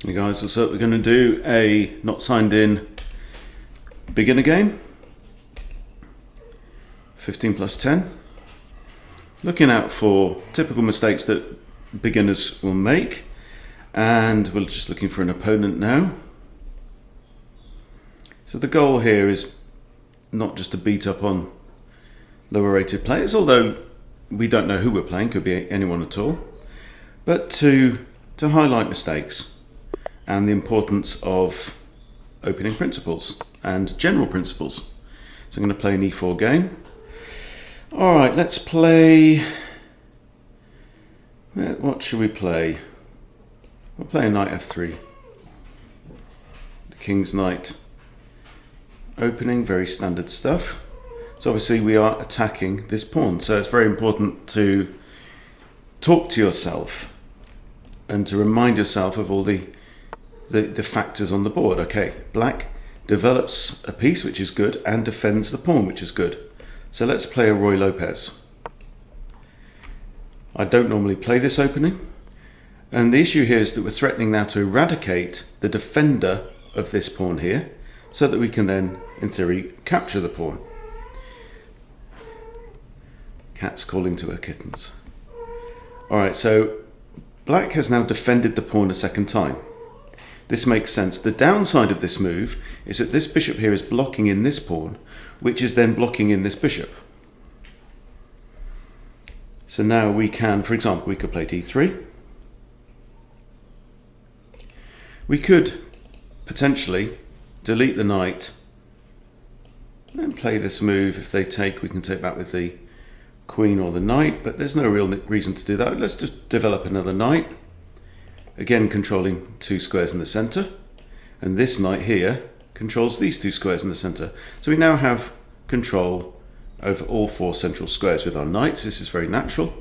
Hey guys, what's up? We're going to do a not signed in beginner game, 15 plus 10, looking out for typical mistakes that beginners will make, and we're just looking for an opponent now. So the goal here is not just to beat up on lower rated players, although we don't know who we're playing, could be anyone at all, but to highlight mistakes and the importance of opening principles and general principles. So I'm going to play an e4 game. Alright, let's play... What should we play? We'll play a knight f3. The king's knight opening, very standard stuff. So obviously we are attacking this pawn, so it's very important to talk to yourself and to remind yourself of all the factors on the board. Okay, black develops a piece, which is good, and defends the pawn, which is good. So let's play a Ruy Lopez. I don't normally play this opening, and the issue here is that we're threatening now to eradicate the defender of this pawn here, so that we can then, in theory, capture the pawn. Cat's calling to her kittens. Alright, so black has now defended the pawn a second time. This makes sense. The downside of this move is that this bishop here is blocking in this pawn, which is then blocking in this bishop. So now we can, for example, we could play d3. We could potentially delete the knight and play this move. If they take, we can take back with the queen or the knight, but there's no real reason to do that. Let's just develop another knight. Again, controlling two squares in the center, and this knight here controls these two squares in the center. So we now have control over all four central squares with our knights. This is very natural.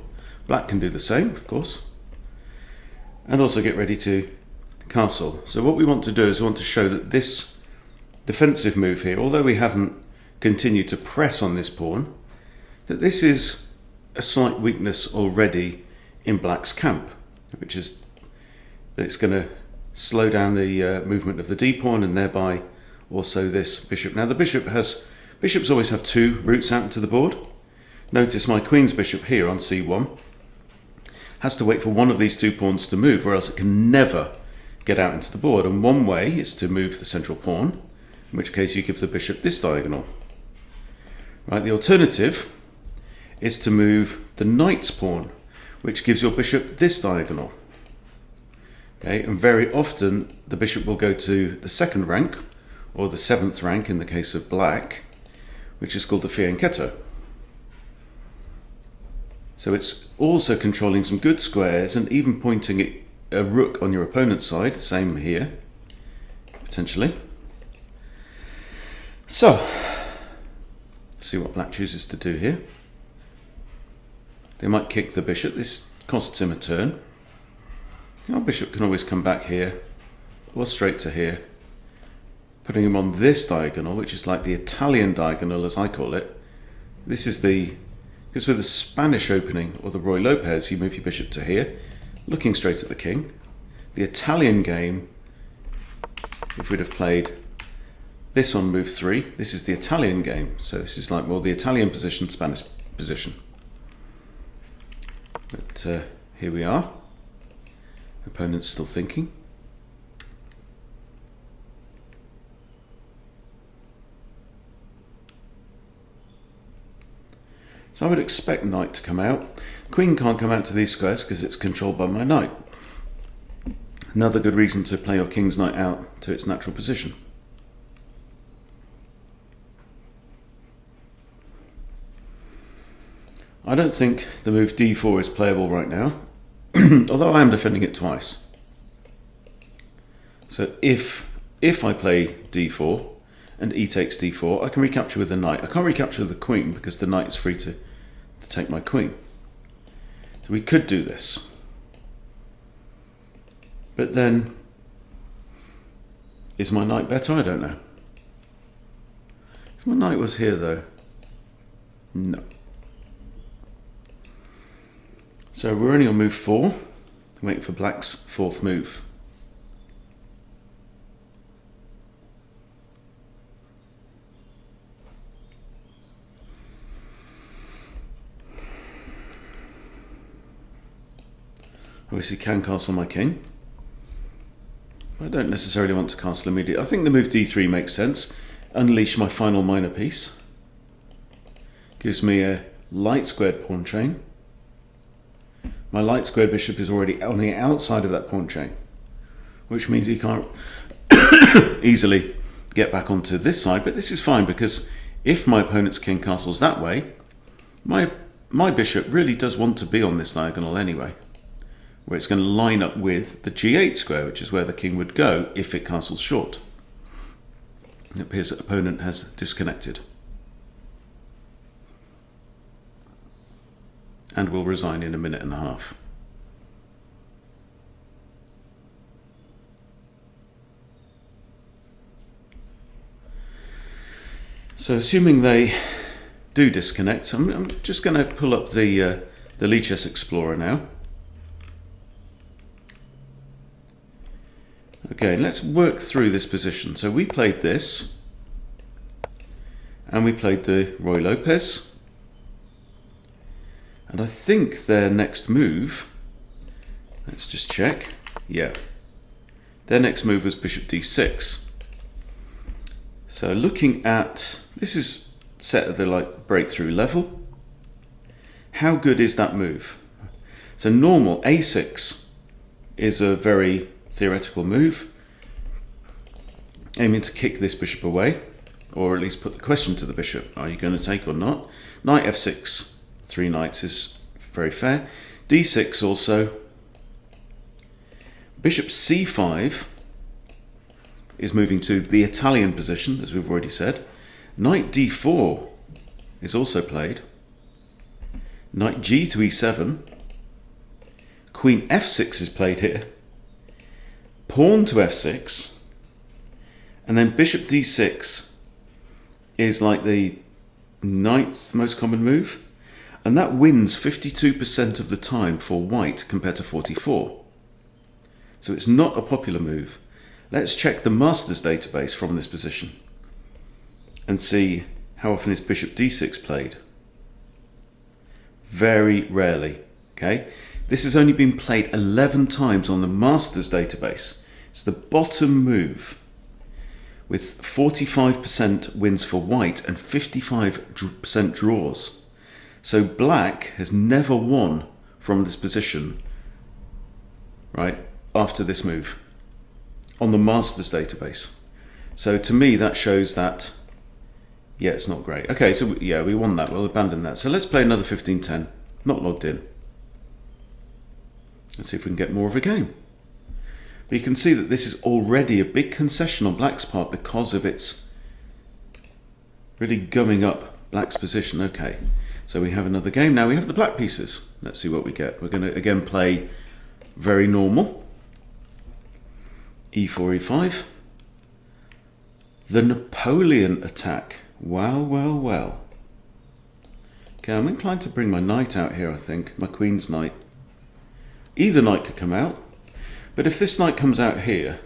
Black can do the same, of course, and also get ready to castle. So what we want to do is we want to show that this defensive move here, although we haven't continued to press on this pawn, that this is a slight weakness already in black's camp, which is that it's going to slow down the movement of the d-pawn and thereby also this bishop. Now the bishops always have two routes out into the board. Notice my queen's bishop here on c1 has to wait for one of these two pawns to move, or else it can never get out into the board. And one way is to move the central pawn, in which case you give the bishop this diagonal. Right, the alternative is to move the knight's pawn, which gives your bishop this diagonal. Okay, and very often the bishop will go to the second rank, or the seventh rank in the case of black, which is called the fianchetto. So it's also controlling some good squares and even pointing a rook on your opponent's side, same here, potentially. So, let's see what black chooses to do here. They might kick the bishop. This costs him a turn. Our bishop can always come back here, or straight to here, putting him on this diagonal, which is like the Italian diagonal, as I call it. This is because with the Spanish opening, or the Ruy Lopez, you move your bishop to here, looking straight at the king. The Italian game, if we'd have played this on move 3, this is the Italian game, so this is like more the Italian position, Spanish position. But here we are. Opponent's still thinking. So I would expect knight to come out. Queen can't come out to these squares because it's controlled by my knight. Another good reason to play your king's knight out to its natural position. I don't think the move d4 is playable right now, although I am defending it twice. So if I play d4 and e takes d4, I can recapture with the knight. I can't recapture the queen because the knight is free to take my queen. So we could do this. But then, is my knight better? I don't know. If my knight was here though, no. So we're only on move 4, waiting for black's fourth move. Obviously can castle my king. I don't necessarily want to castle immediately. I think the move d3 makes sense. Unleash my final minor piece. Gives me a light squared pawn chain. My light squared bishop is already on the outside of that pawn chain, which means he can't easily get back onto this side. But this is fine, because if my opponent's king castles that way, my bishop really does want to be on this diagonal anyway, where it's going to line up with the g8 square, which is where the king would go if it castles short. It appears that opponent has disconnected and will resign in a minute and a half. So assuming they do disconnect, I'm just going to pull up the Lichess Explorer now. Okay, let's work through this position. So we played this, and we played the Ruy Lopez. And I think their next move, let's just check. Yeah, their next move was bishop d6. So looking at, this is set at the breakthrough level. How good is that move? So normal a6 is a very theoretical move, aiming to kick this bishop away, or at least put the question to the bishop, are you going to take or not? Knight f6, 3 knights is very fair. d6 also. Bishop c5 is moving to the Italian position, as we've already said. Knight d4 is also played. Knight g to e7. Queen f6 is played here. Pawn to f6, and then bishop d6 is like the 9th most common move, and that wins 52% of the time for white compared to 44. So it's not a popular move. Let's check the Masters database from this position and see how often is bishop d6 played. Very rarely. Okay, this has only been played 11 times on the Masters database. It's the bottom move, with 45% wins for white and 55% draws. So black has never won from this position, right, after this move on the Masters database. So to me that shows that, yeah, it's not great. Okay, so yeah, we won that, we'll abandon that. So let's play another 15-10, not logged in. Let's see if we can get more of a game. But you can see that this is already a big concession on black's part because of its really gumming up black's position. Okay, so we have another game. Now we have the black pieces. Let's see what we get. We're going to again play very normal. e4, e5. The Napoleon attack. Well, well, well. Okay, I'm inclined to bring my knight out here, I think. My queen's knight. Either knight could come out. But if this knight comes out here,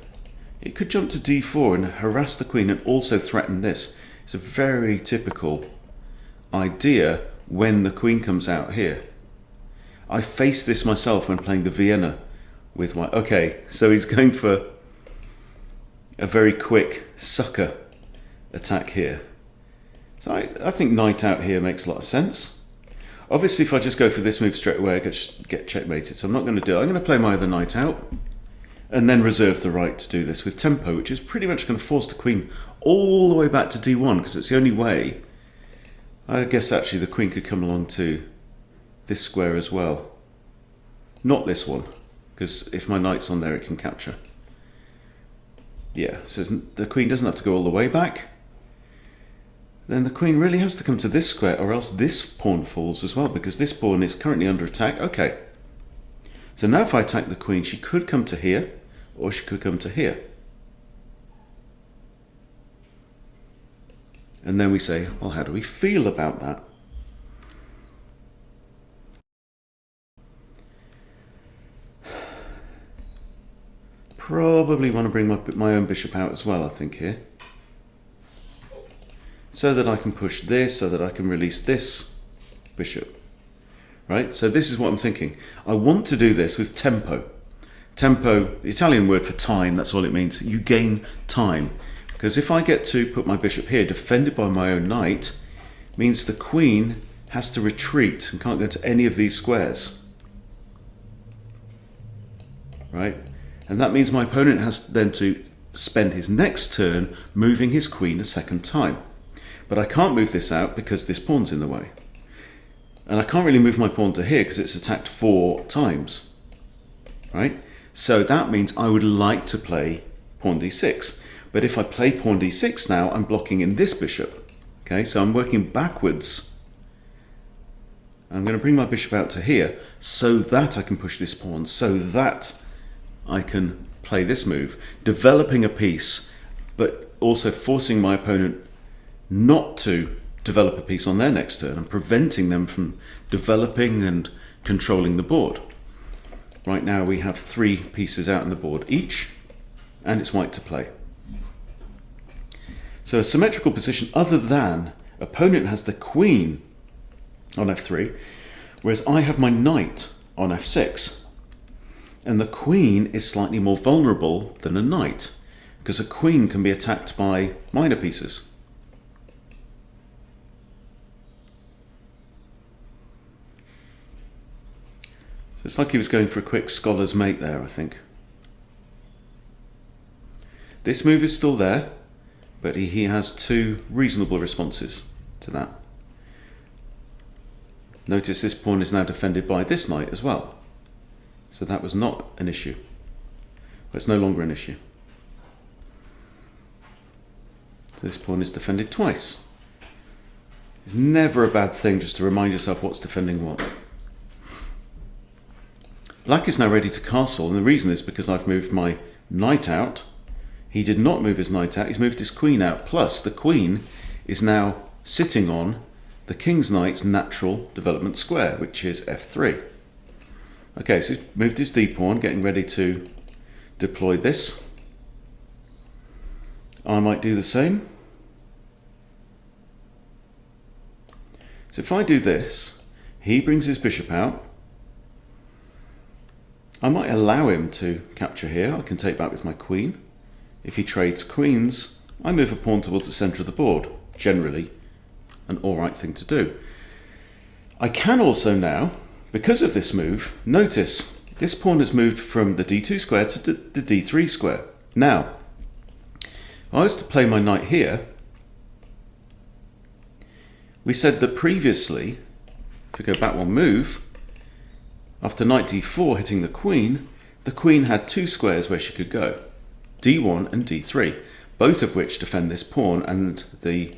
it could jump to d4 and harass the queen and also threaten this. It's a very typical idea when the queen comes out here. I faced this myself when playing the Vienna with my... Okay, so he's going for a very quick sucker attack here. So I think knight out here makes a lot of sense. Obviously, if I just go for this move straight away, I get checkmated. So I'm not going to do it. I'm going to play my other knight out and then reserve the right to do this with tempo, which is pretty much going to force the queen all the way back to d1, because it's the only way. I guess actually the queen could come along to this square as well. Not this one, because if my knight's on there, it can capture. Yeah, so the queen doesn't have to go all the way back. Then the queen really has to come to this square, or else this pawn falls as well, because this pawn is currently under attack. Okay. So now if I attack the queen, she could come to here, or she could come to here. And then we say, well, how do we feel about that? Probably want to bring my own bishop out as well, I think, here. So that I can push this, so that I can release this bishop. right? So this is what I'm thinking. I want to do this with tempo. Tempo, the Italian word for time, that's all it means. You gain time. Because if I get to put my bishop here, defended by my own knight, means the queen has to retreat and can't go to any of these squares. Right? And that means my opponent has then to spend his next turn moving his queen a second time. But I can't move this out because this pawn's in the way. And I can't really move my pawn to here because it's attacked 4 times. Right? So that means I would like to play pawn d6. But if I play pawn d6 now, I'm blocking in this bishop. Okay, so I'm working backwards. I'm going to bring my bishop out to here so that I can push this pawn, so that I can play this move, developing a piece, but also forcing my opponent not to develop a piece on their next turn and preventing them from developing and controlling the board. Right now we have 3 pieces out on the board each, and it's white to play. So a symmetrical position other than opponent has the queen on f3, whereas I have my knight on f6. And the queen is slightly more vulnerable than a knight, because a queen can be attacked by minor pieces. So it's like he was going for a quick scholar's mate there, I think. This move is still there, but he has 2 reasonable responses to that. Notice this pawn is now defended by this knight as well. So that was not an issue. It's no longer an issue. So this pawn is defended twice. It's never a bad thing just to remind yourself what's defending what. Black is now ready to castle, and the reason is because I've moved my knight out. He did not move his knight out, he's moved his queen out, plus the queen is now sitting on the king's knight's natural development square, which is f3. Okay, so he's moved his d-pawn, getting ready to deploy this. I might do the same. So if I do this, he brings his bishop out. I might allow him to capture here. I can take back with my queen. If he trades queens, I move a pawn towards the centre of the board. Generally, an alright thing to do. I can also now, because of this move, notice this pawn has moved from the d2 square to the d3 square. Now, if I was to play my knight here, we said that previously, if we go back 1 move, after knight d4 hitting the queen had 2 squares where she could go, d1 and d3, both of which defend this pawn and the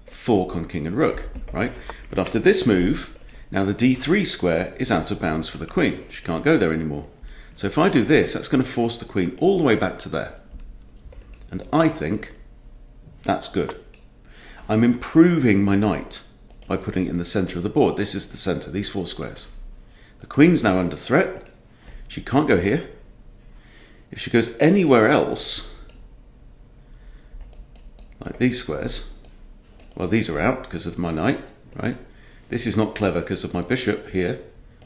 fork on king and rook, right? But after this move, now the d3 square is out of bounds for the queen. She can't go there anymore. So if I do this, that's going to force the queen all the way back to there. And I think that's good. I'm improving my knight by putting it in the centre of the board. This is the centre, these 4 squares. The queen's now under threat. She can't go here. If she goes anywhere else, like these squares, well, these are out because of my knight, right? This is not clever because of my bishop here.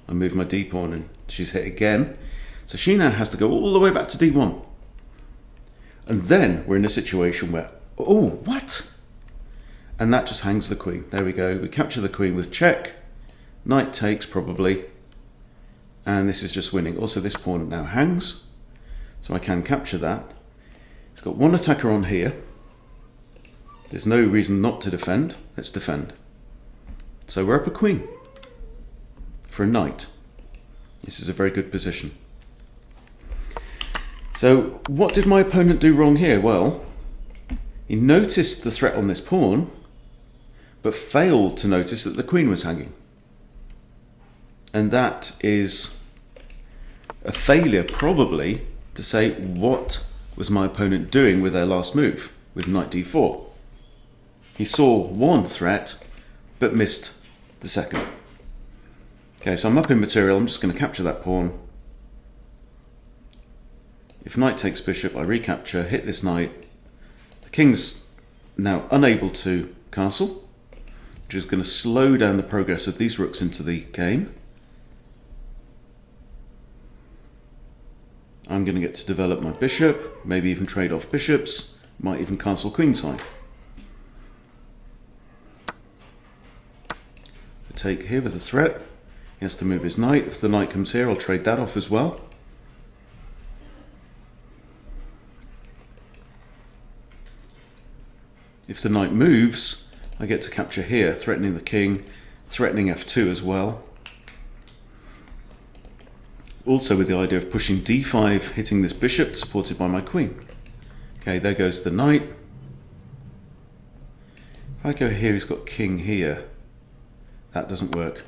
I move my d-pawn and she's hit again. So she now has to go all the way back to d1. And then we're in a situation where, oh, what? And that just hangs the queen. There we go. We capture the queen with check. Knight takes probably. And this is just winning. Also, this pawn now hangs. So I can capture that. It's got 1 attacker on here. There's no reason not to defend. Let's defend. So we're up a queen for a knight. This is a very good position. So what did my opponent do wrong here? Well, he noticed the threat on this pawn, but failed to notice that the queen was hanging. And that is a failure, probably, to say what was my opponent doing with their last move, with knight d4. He saw 1 threat, but missed the second. Okay, so I'm up in material. I'm just going to capture that pawn. If knight takes bishop, I recapture, hit this knight. The king's now unable to castle, which is going to slow down the progress of these rooks into the game. I'm going to get to develop my bishop, maybe even trade off bishops, might even castle queenside. The take here with a threat. He has to move his knight. If the knight comes here, I'll trade that off as well. If the knight moves, I get to capture here, threatening the king, threatening f2 as well. Also with the idea of pushing d5, hitting this bishop, supported by my queen. Okay, there goes the knight. If I go here, he's got king here. That doesn't work.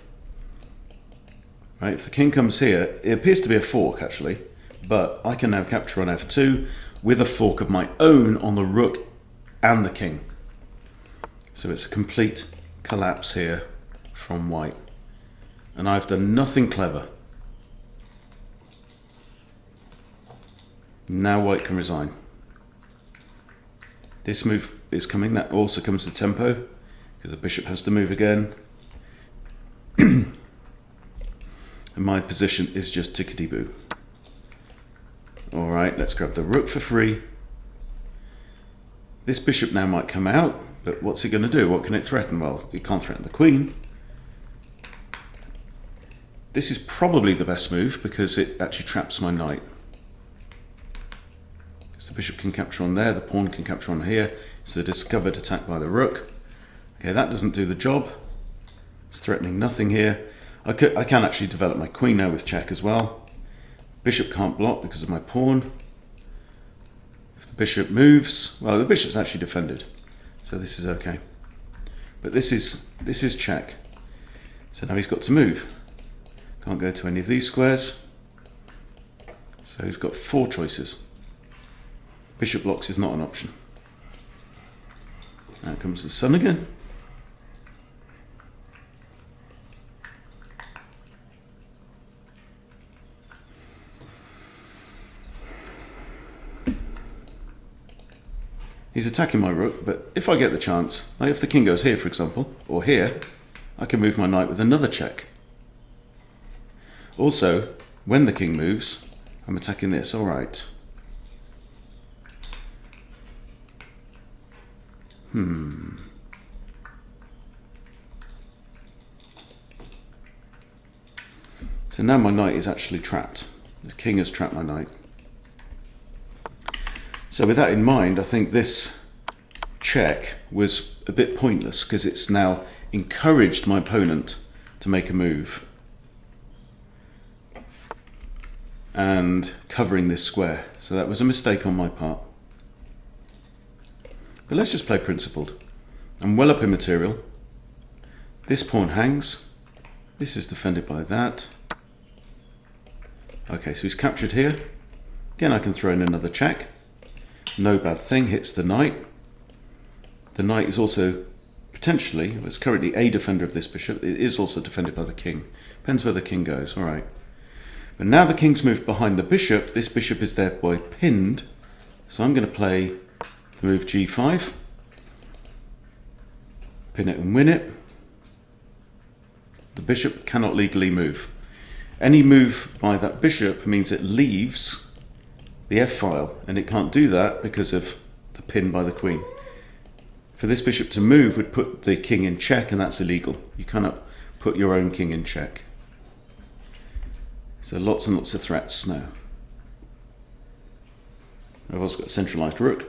Right, if the king comes here, it appears to be a fork actually, but I can now capture on f2 with a fork of my own on the rook and the king. So it's a complete collapse here from white. And I've done nothing clever. Now white can resign. This move is coming. That also comes to tempo because the bishop has to move again. And my position is just tickety-boo. All right, let's grab the rook for free. This bishop now might come out, but what's it going to do? What can it threaten? Well, it can't threaten the queen. This is probably the best move because it actually traps my knight. The bishop can capture on there, the pawn can capture on here. It's a discovered attack by the rook. Okay, that doesn't do the job. It's threatening nothing here. I can actually develop my queen now with check as well. Bishop can't block because of my pawn. If the bishop moves, well, the bishop's actually defended, so this is okay. But this is check. So now he's got to move. Can't go to any of these squares. So he's got 4 choices. Bishop blocks is not an option. Now comes the sun again. He's attacking my rook, but if I get the chance, like if the king goes here, for example, or here, I can move my knight with another check. Also, when the king moves, I'm attacking this. All right. So now my knight is actually trapped. The king has trapped my knight. So with that in mind, I think this check was a bit pointless because it's now encouraged my opponent to make a move and covering this square. So that was a mistake on my part. But let's just play principled. I'm well up in material. This pawn hangs. This is defended by that. Okay, so he's captured here. Again, I can throw in another check. No bad thing, hits the knight. The knight is also potentially, it's currently a defender of this bishop. It is also defended by the king. Depends where the king goes, all right. But now the king's moved behind the bishop. This bishop is thereby pinned. So I'm going to play the move g5. Pin it and win it. The bishop cannot legally move. Any move by that bishop means it leaves the f-file, and it can't do that because of the pin by the queen. For this bishop to move would put the king in check, and that's illegal. You cannot put your own king in check. So lots and lots of threats now. I've also got a centralized rook.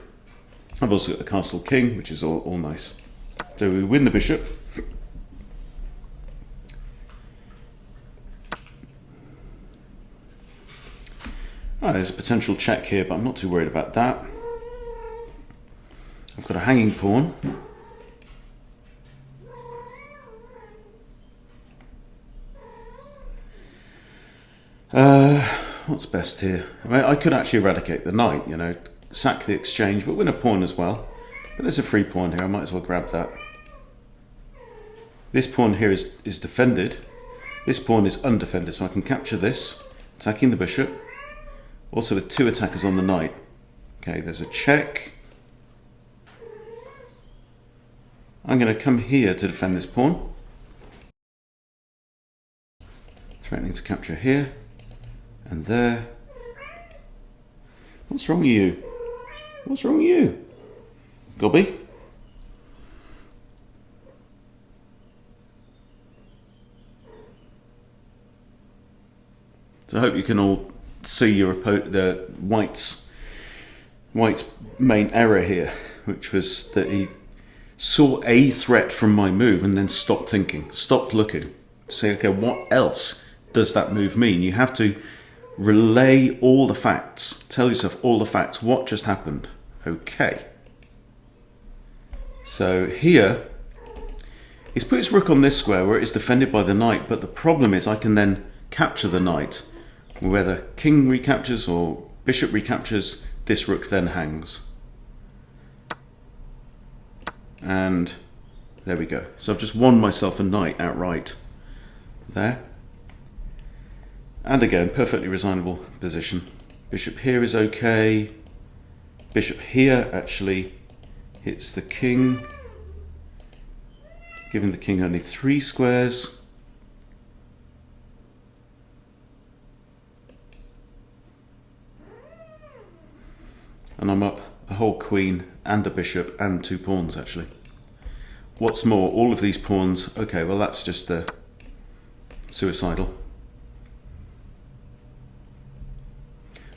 I've also got the castle king, which is all nice. So we win the bishop. There's a potential check here, but I'm not too worried about that. I've got a hanging pawn. What's best here? I mean, I could actually eradicate the knight, you know, sack the exchange, but win a pawn as well. But there's a free pawn here, I might as well grab that. This pawn here is defended. This pawn is undefended, so I can capture this, attacking the bishop. Also with 2 attackers on the knight. Okay, there's a check. I'm going to come here to defend this pawn. Threatening to capture here and there. What's wrong with you? What's wrong with you? Gobby? So I hope you can all see the White's main error here, which was that he saw a threat from my move and then stopped thinking, stopped looking. Say, okay, what else does that move mean? You have to relay all the facts. Tell yourself all the facts. What just happened? Okay. So here, he's put his rook on this square where it is defended by the knight, but the problem is I can then capture the knight. Whether king recaptures or bishop recaptures, this rook then hangs. And there we go. So I've just won myself a knight outright there. And again, perfectly resignable position. Bishop here is okay. Bishop here actually hits the king, giving the king only 3 squares. And I'm up a whole queen and a bishop and 2 pawns actually. What's more, all of these pawns, okay, well that's just suicidal.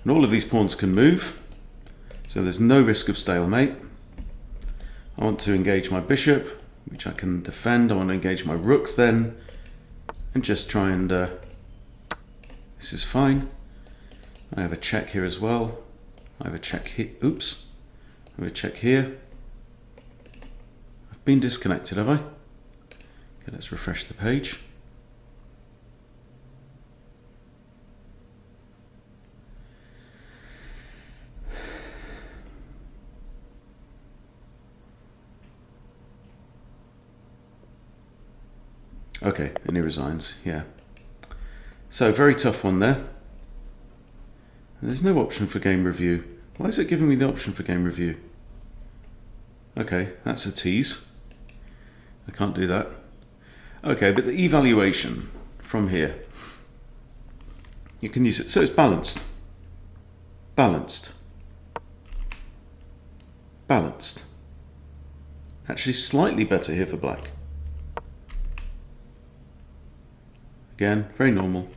And all of these pawns can move, so there's no risk of stalemate. I want to engage my bishop, which I can defend. I want to engage my rook then, and just try and, this is fine. I have a check here as well. I have a check here, oops, I have a check here. I've been disconnected, have I? Okay, let's refresh the page. Okay, and he resigns, yeah. So, very tough one there. And there's no option for game review. Why is it giving me the option for game review? Okay, that's a tease. I can't do that. Okay, but the evaluation from here, you can use it. So it's balanced. Balanced. Balanced. Actually slightly better here for black. Again, very normal.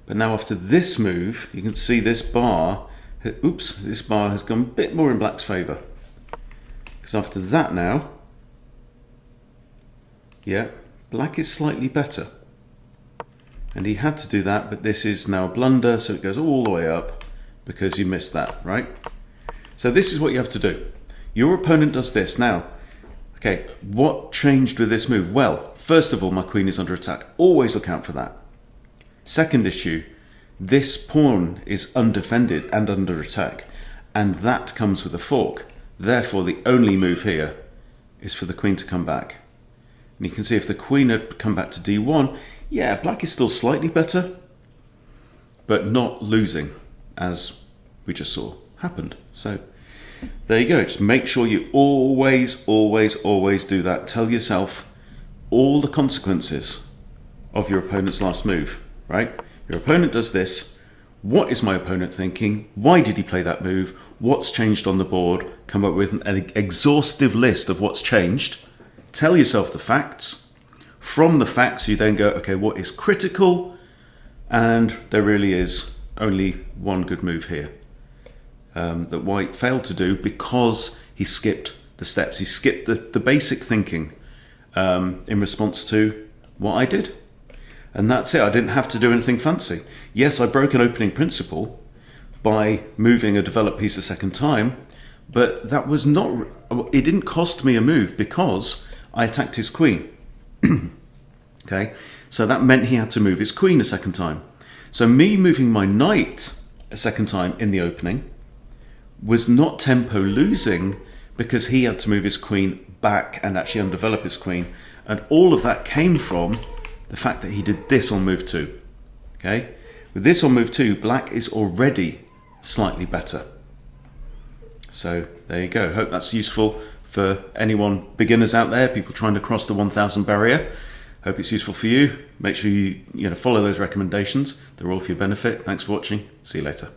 But now after this move, you can see this bar, oops, this bar has gone a bit more in black's favour. Because after that now, yeah, black is slightly better. And he had to do that, but this is now a blunder, so it goes all the way up because you missed that, right? So this is what you have to do. Your opponent does this. Now, okay, what changed with this move? Well, first of all, my queen is under attack. Always look out for that. Second issue, this pawn is undefended and under attack, and that comes with a fork. Therefore, the only move here is for the queen to come back. And you can see if the queen had come back to d1, yeah, black is still slightly better, but not losing, as we just saw happened. So there you go. Just make sure you always, always, always do that. Tell yourself all the consequences of your opponent's last move. Right? Your opponent does this. What is my opponent thinking? Why did he play that move? What's changed on the board? Come up with an exhaustive list of what's changed. Tell yourself the facts. From the facts, you then go, okay, what is critical? And there really is only one good move here that White failed to do because he skipped the steps. He skipped the basic thinking in response to what I did. And that's it. I didn't have to do anything fancy. Yes, I broke an opening principle by moving a developed piece a second time, but that was not, it didn't cost me a move because I attacked his queen. Okay, so that meant he had to move his queen a second time. So me moving my knight a second time in the opening was not tempo losing because he had to move his queen back and actually undevelop his queen. And all of that came from the fact that he did this on move 2. Okay, with this on move 2, black is already slightly better. So there you go. Hope that's useful for anyone, beginners out there, people trying to cross the 1,000 barrier. Hope it's useful for you. Make sure you follow those recommendations. They're all for your benefit. Thanks for watching. See you later.